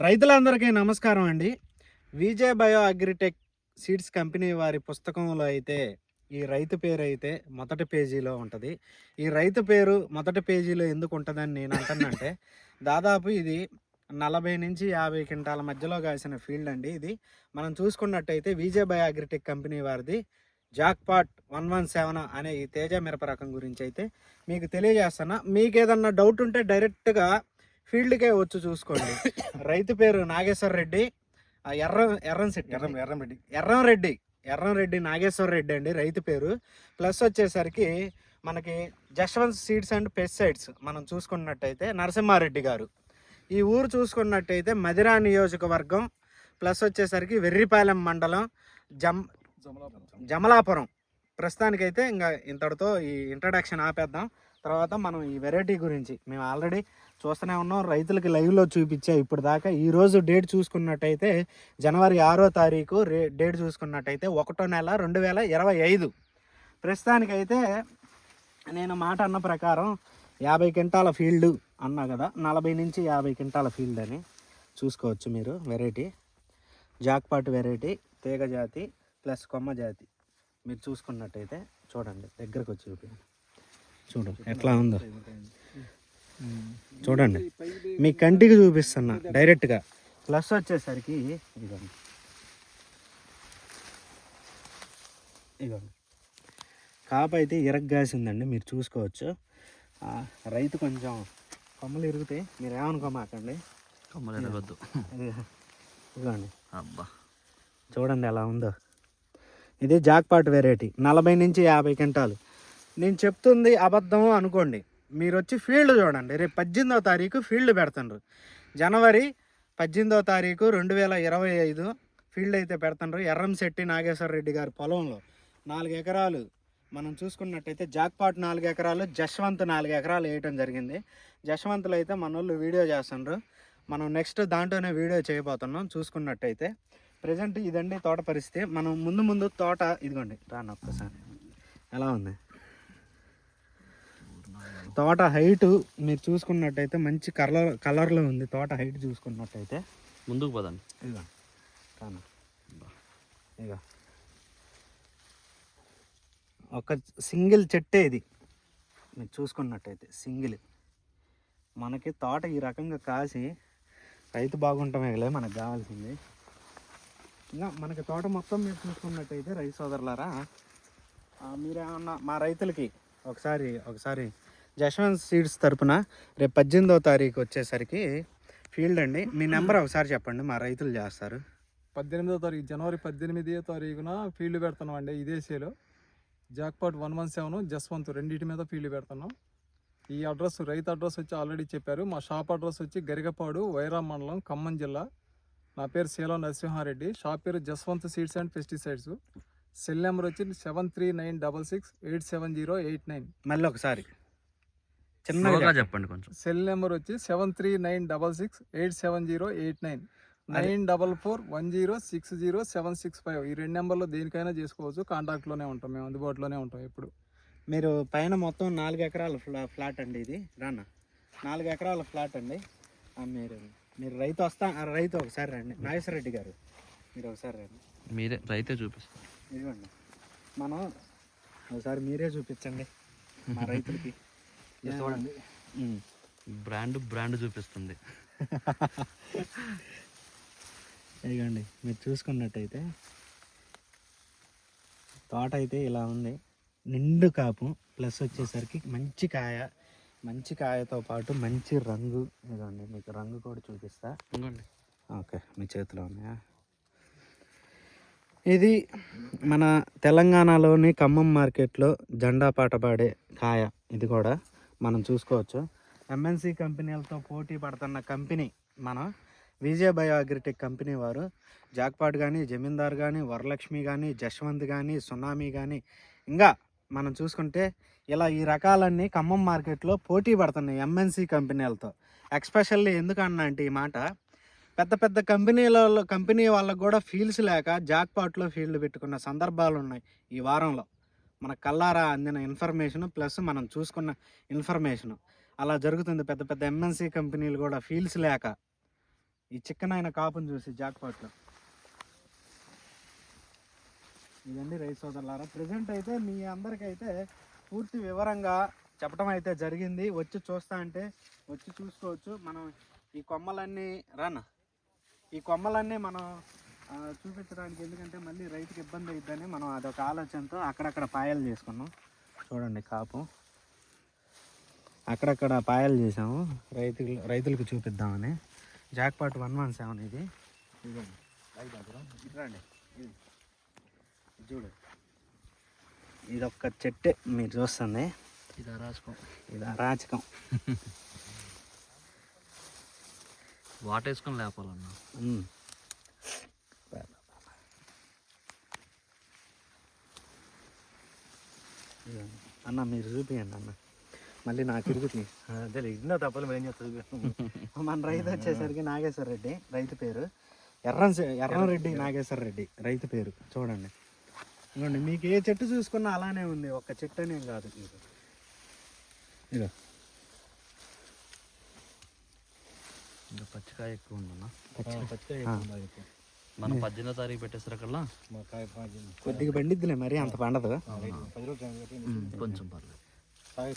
రైతులందరికీ నమస్కారం అండి. Vijay bio agritech seeds company వారి పుస్తకంలో అయితే ఈ రైతు పేరు అయితే మొదటి పేజీలో ఉంటుంది. ఈ రైతు పేరు మొదటి పేజీలో ఎందుకు ఉంటుందని నేను అంటున్నంటే, దాదాపు ఇది 40 నుంచి 50 క్వింటాల మధ్యలో కాసిన ఫీల్డ్ అండి. ఇది మనం చూసుకున్నట్టయితే విజయ్ బయో అగ్రిటెక్ కంపెనీ వారిది జాక్పాట్ 117 అనే ఈ తేజ మిరప రకం గురించి అయితే మీకు తెలియజేస్తున్నా. మీకు ఏదన్నా డౌట్ ఉంటే డైరెక్ట్గా ఫీల్డ్కే వచ్చి చూసుకోండి. రైతు పేరు నాగేశ్వర రెడ్డి, ఎర్రంరెడ్డి నాగేశ్వర రెడ్డి అండి రైతు పేరు. ప్లస్ వచ్చేసరికి మనకి జశ్వంత్ సీడ్స్ అండ్ పెస్టిసైడ్స్ మనం చూసుకున్నట్టయితే నరసింహారెడ్డి గారు. ఈ ఊరు చూసుకున్నట్టయితే మదిరా నియోజకవర్గం, ప్లస్ వచ్చేసరికి వెర్రిపాలెం మండలం, జమలాపురం. ప్రస్తుతానికైతే ఇంకా ఇంతటితో ఈ ఇంట్రడక్షన్ ఆపేద్దాం. తర్వాత మనం ఈ వెరైటీ గురించి మేము ఆల్రెడీ చూస్తూనే ఉన్నాం, రైతులకి లైవ్లో చూపించా ఇప్పుడు దాకా. ఈరోజు డేట్ చూసుకున్నట్టయితే జనవరి 6వ తారీఖు డేట్ చూసుకున్నట్టయితే 1వ నెల 2025. ప్రస్తుతానికైతే నేను మాట అన్న ప్రకారం 50 క్వింటాల ఫీల్డ్ అన్నా కదా, 40 నుంచి 50 క్వింటాల ఫీల్డ్ అని చూసుకోవచ్చు మీరు. వెరైటీ జాక్పాట్ వెరైటీ, తీగ జాతి ప్లస్ కొమ్మ జాతి. మీరు చూసుకున్నట్టయితే చూడండి, దగ్గరకు వచ్చి చూడండి ఎట్లా ఉందో చూడండి, మీ కంటికి చూపిస్తున్నా డైరెక్ట్గా. ప్లస్ వచ్చేసరికి ఇదిగోండి కాపు అయితే ఇరగ్గాసిందండి, మీరు చూసుకోవచ్చు. రైతు కొంచెం కొమ్మలు ఇరుగుతాయి, మీరు ఏమనుకోమాకండి, కొమ్మలు ఇరగొద్దు. ఇదిగోండి అబ్బా చూడండి ఎలా ఉందో. ఇది జాక్పాట్ వెరైటీ, 40 నుంచి 50 క్వింటాలు. నేను చెప్తుంది అబద్ధం అనుకోండి, మీరు వచ్చి ఫీల్డ్ చూడండి. రేపు 18వ తారీఖు ఫీల్డ్ పెడుతుండ్రు. జనవరి 18వ తారీఖు 2025 ఫీల్డ్ అయితే పెడుతుండ్రు. ఎర్రంశెట్టి నాగేశ్వర రెడ్డి గారి పొలంలో 4 ఎకరాలు మనం చూసుకున్నట్టయితే జాక్పాట్ 4 ఎకరాలు, జశ్వంత్ 4 ఎకరాలు వేయటం జరిగింది. జశ్వంత్లో అయితే మన వాళ్ళు వీడియో చేస్తుండ్రు, మనం నెక్స్ట్ దాంట్లోనే వీడియో చేయబోతున్నాం. చూసుకున్నట్టయితే ప్రజెంట్ ఇదండి తోట పరిస్థితి. మనం ముందు తోట ఇదిగోండి, రాను ఒక్కసారి ఎలా ఉంది తోట హైట్. మీరు చూసుకున్నట్టయితే మంచి కలర్లో ఉంది తోట హైట్. చూసుకున్నట్టయితే ముందుకు పోదండి, ఇదిగో రాను, ఇదిగో ఒక సింగిల్ చెట్టే ఇది. మీరు చూసుకున్నట్టయితే సింగిల్. మనకి తోట ఈ రకంగా కాసి రైతు బాగుంటామే కదా మనకు కావాల్సింది. ఇంకా మనకి తోట మొత్తం మీరు చూసుకున్నట్టయితే రైతు సోదరులారా, మీరేమన్నా మా రైతులకి ఒకసారి జశ్వంత్ సీడ్స్ తరపున రేపు 18వ తారీఖు వచ్చేసరికి ఫీల్డ్ అండి. మీ నెంబర్ ఒకసారి చెప్పండి, మా రైతులు చేస్తారు. 18వ తారీఖు జనవరి 18వ తారీఖున ఫీల్డ్ పెడుతున్నాం అండి. ఇదేసేలో జాక్పాట్ 117 జస్వంత్ రెండింటి మీద ఫీల్డ్ పెడుతున్నాం. ఈ అడ్రస్ రైతు అడ్రస్ వచ్చి ఆల్రెడీ చెప్పారు. మా షాప్ అడ్రస్ వచ్చి గరికపాడు, వైరా మండలం, ఖమ్మం జిల్లా. నా పేరు సేలో నరసింహారెడ్డి. షాప్ పేరు Jaswant seeds and pesticides. Cell number వచ్చి 7396687089. మళ్ళీ ఒకసారి చిన్నగా చెప్పండి కొంచెం. సెల్ నెంబర్ వచ్చి 7396687089, 9441060765. ఈ 2 నెంబర్లో దేనికైనా చేసుకోవచ్చు. కాంటాక్ట్లోనే ఉంటాం, మేము అందుబాటులోనే ఉంటాం ఎప్పుడు. మీరు పైన మొత్తం 4 ఎకరాల ఫ్లాట్ అండి ఇది. రానా 4 ఎకరాల ఫ్లాట్ అండి. మీరు రైతు ఒకసారి రండి, నాగేశ్వర రెడ్డి గారు మీరు ఒకసారి రండి. మీరే రైతే చూపిస్తారు. ఇదిగోండి, మనం ఒకసారి మీరే చూపించండి మా రైతులకి. చూడండి, బ్రాండ్ చూపిస్తుంది. ఇదిగోండి, మీరు చూసుకున్నట్టయితే తోట అయితే ఇలా ఉంది, నిండు కాపు. ప్లస్ వచ్చేసరికి మంచి కాయతో పాటు మంచి రంగు. ఇదిగోండి, మీకు రంగు కూడా చూపిస్తా. ఓకే, మీ చేతిలో ఉన్నాయా? ఇది మన తెలంగాణలోని ఖమ్మం మార్కెట్లో జెండా పాటపాడే కాయ. ఇది కూడా మనం చూసుకోవచ్చు. ఎంఎన్సి కంపెనీలతో పోటీ పడుతున్న కంపెనీ మన విజయ్ బయో అగ్రిటెక్ కంపెనీ వారు. జాక్పాట్ కానీ, జమీందార్ కానీ, వరలక్ష్మి కానీ, జశ్వంత్ కానీ, సునామీ కానీ, ఇంకా మనం చూసుకుంటే ఇలా ఈ రకాలన్నీ ఖమ్మం మార్కెట్లో పోటీ పడుతున్నాయి ఎంఎన్సి కంపెనీలతో. ఎక్స్పెషల్లీ ఎందుకన్నా అంటే ఈ మాట, పెద్ద కంపెనీ వాళ్ళకు కూడా ఫీల్డ్స్ లేక జాక్పాట్లో ఫీల్డ్ పెట్టుకున్న సందర్భాలు ఉన్నాయి ఈ వారంలో. మన కల్లారా అందిన ఇన్ఫర్మేషన్ ప్లస్ మనం చూసుకున్న ఇన్ఫర్మేషన్ అలా జరుగుతుంది. పెద్ద ఎంఎన్సి కంపెనీలు కూడా ఫీల్డ్స్ లేక ఈ చిక్కనైన కాపుని చూసి జాక్పాట్లో. ఇదండి రైతు సోదరులారా. ప్రజెంట్ అయితే మీ అందరికైతే పూర్తి వివరంగా చెప్పడం అయితే జరిగింది. వచ్చి చూస్తా అంటే వచ్చి చూసుకోవచ్చు. మనం ఈ కొమ్మలన్నీ ఈ కొమ్మలన్నీ మనం చూపించడానికి, ఎందుకంటే మళ్ళీ రైతుకి ఇబ్బంది అవుతుందని మనం అదొక ఆలోచనతో అక్కడక్కడ పాయలు చేసుకున్నాం. చూడండి కాపు అక్కడక్కడ పాయలు చేసాము రైతులకు చూపిద్దామని. జాక్పాట్ 117 ఇది. రండి ఇది చూడు, ఇది ఒక్క చెట్టే మీరు చూస్తుంది. ఇది అరాచకం. వాటేసుకొని లేపాలన్నా. అన్న మీరు చూపియండి అన్న, మళ్ళీ నాకు తిరుగుతుంది. అదే ఇన్నో తప్పలు మేము ఏం చేస్తాం. మన రైతు వచ్చేసరికి నాగేశ్వర రెడ్డి రైతు పేరు. ఎర్రంరెడ్డి నాగేశ్వర రెడ్డి రైతు పేరు. చూడండి ఇదిగోండి, మీకు ఏ చెట్టు చూసుకున్నా అలానే ఉంది, ఒక్క చెట్టు అనేం కాదు. ఇదో ఇంకా పచ్చికాయ ఎక్కువ ఉందన్నా. పచ్చికాయ మనం 18వ తారీఖు పెట్టేసరికల్లా కొద్దిగా పండిద్దిలే, మరి అంత పండదు. 10 రోజులు కొంచెం పర్లేదు.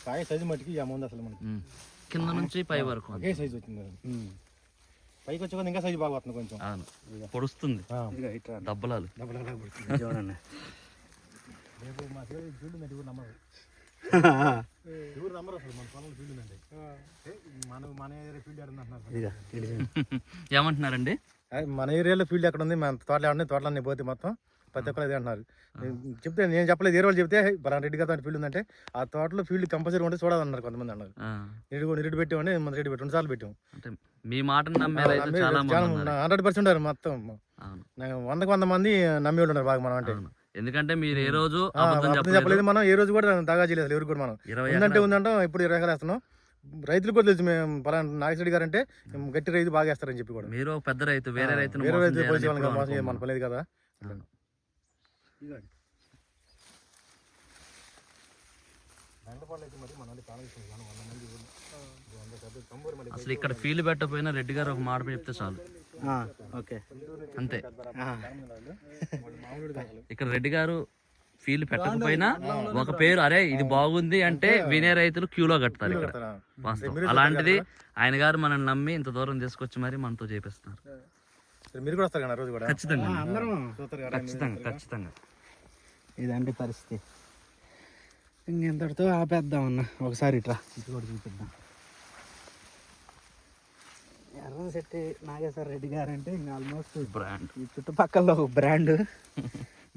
కాయ సైజు మట్టికి అమ్ముంది అసలు మనకి. కింద నుంచి పై వరకు ఒకే సైజు వచ్చింది. పైకి వచ్చే కొద్ది ఇంకా సైజు బాగా వస్తుంది కొంచెం. పొడుస్తుంది ఇట్లా డబ్బలాలు. చూడండి. రేపు మా ఫీల్డ్ ఉందండి, ఎవరు నమ్మరు. ఎవరు నమ్మరు అసలు మన పొలం ఫీల్డ్ ఉందండి. మన ఏరియా ఫీల్డ్ ఎక్కడ అంటున్నారు. ఏమంటున్నారండి? మన ఏరియాలో ఫీల్డ్ ఎక్కడ ఉంది, మన తోటలు ఎక్కడ తోటలన్నీ పోతే మొత్తం ప్రతి ఒక్కరు అదే అంటున్నారు. చెప్తే నేను చెప్పలేదు, ఏ రోజు చెప్తే బలానా రెడ్డి గారు ఫీల్డ్ ఉందంటే ఆ తోటలో ఫీల్డ్ కంపల్సరీ ఉంటే చూడాలన్నారు కొంతమంది అన్నారు. నిరుడు పెట్టామని మన రెడ్డి పెట్టి 2 సార్లు పెట్టాం. అంటే మీ మాటను నమ్మారు 100% మొత్తం 100కు 100 మంది నమ్మి ఉన్నారు బాగా మనం అంటే. ఎందుకంటే మీరు ఏ రోజు చెప్పలేదు, మనం ఏ రోజు కూడా దాగా చేయలేదు ఎవరు కూడా. మనం ఉందంటే ఉందంటే ఇప్పుడు 20 ఎకరాలు వేస్తున్నాం. రైతులు కూడా తెలుసు మేము పలానా నాగేశ్వరి గారు అంటే గట్టి రైతు బాగా వేస్తారని చెప్పి కూడా. మీరు పెద్ద రైతు, వేరే రైతు పోలీసు వాళ్ళకి మోసం మన పలేదు కదా. అసలు ఇక్కడ ఫీల్డ్ పెట్టకపోయినా రెడ్డి గారు ఒక మాట చెప్తే చాలు. ఓకే అంతే. ఇక్కడ రెడ్డి గారు ఫీల్డ్ పెట్టకపోయినా ఒక పేరు, అరే ఇది బాగుంది అంటే వినే రైతులు క్యూలో కడతారు ఇక్కడ. వాస్తవం అలాంటిది ఆయన గారు మనల్ని నమ్మి ఇంత దూరం తీసుకొచ్చి మరి మనతో చేపిస్తున్నారు. మీరు కూడా వస్తారు కదా రోజు కూడా. ఖచ్చితంగా అందరం ఖచ్చితంగా. ఇదండి పరిస్థితి. ఇంకెంతటితో ఆపేద్దాం అన్న. ఒకసారి ఇట్లా ఇటు కూడా చూపిద్దాం. ఎర్రంశెట్టి నాగేశ్వర రెడ్డి గారు అంటే ఇంకా ఆల్మోస్ట్ బ్రాండ్, ఈ చుట్టుపక్కల ఒక బ్రాండ్.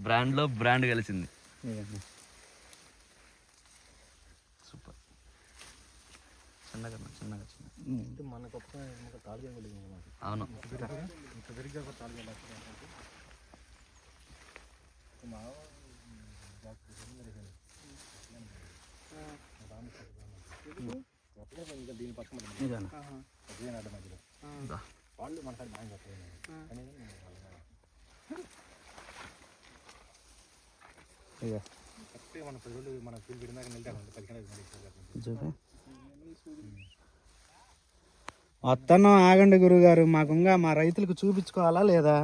బ్రాండ్లో బ్రాండ్ కలిసింది. సూపర్. చిన్నగా మనకు అవును. దీని పక్కన వాళ్ళు మన సైడ్ బాగా మన 10 రోజులు మన ఫీల్డ్ విడినాక వెళ్తాను. వస్తాను ఆగండి గురుగారు, మాకుంగా మా రైతులకు చూపించుకోవాలా లేదా?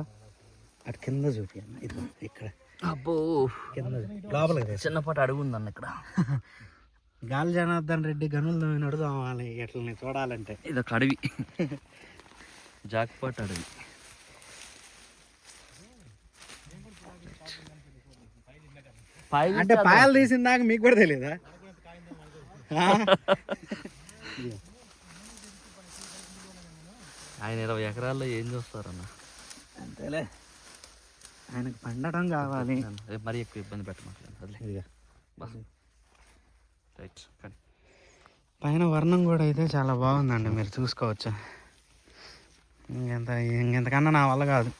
అటు కింద చూపియన్న. ఇది ఇక్కడ అబ్బో కింద లోపలికి చిన్నపాటి అడుగు ఉందన్న ఇక్కడ. గాలి జనార్దన్ రెడ్డి గనులు నడుదావాలి ఎట్లని చూడాలంటే. ఇదొక అడవి, జాక్పాట్ అడవి. అంటే పాయలు తీసిన దాకా మీకు కూడా తెలియదా? ఆయన 20 ఎకరాల్లో ఏం చూస్తారన్న. అంతేలే, ఆయనకు పండటం కావాలి. మరీ ఎక్కువ ఇబ్బంది పెట్టమాట్లేదు. రైట్. పైన వర్ణం కూడా అయితే చాలా బాగుందండి, మీరు చూసుకోవచ్చు. ఇంకెంతకన్నా నా వల్ల కాదు.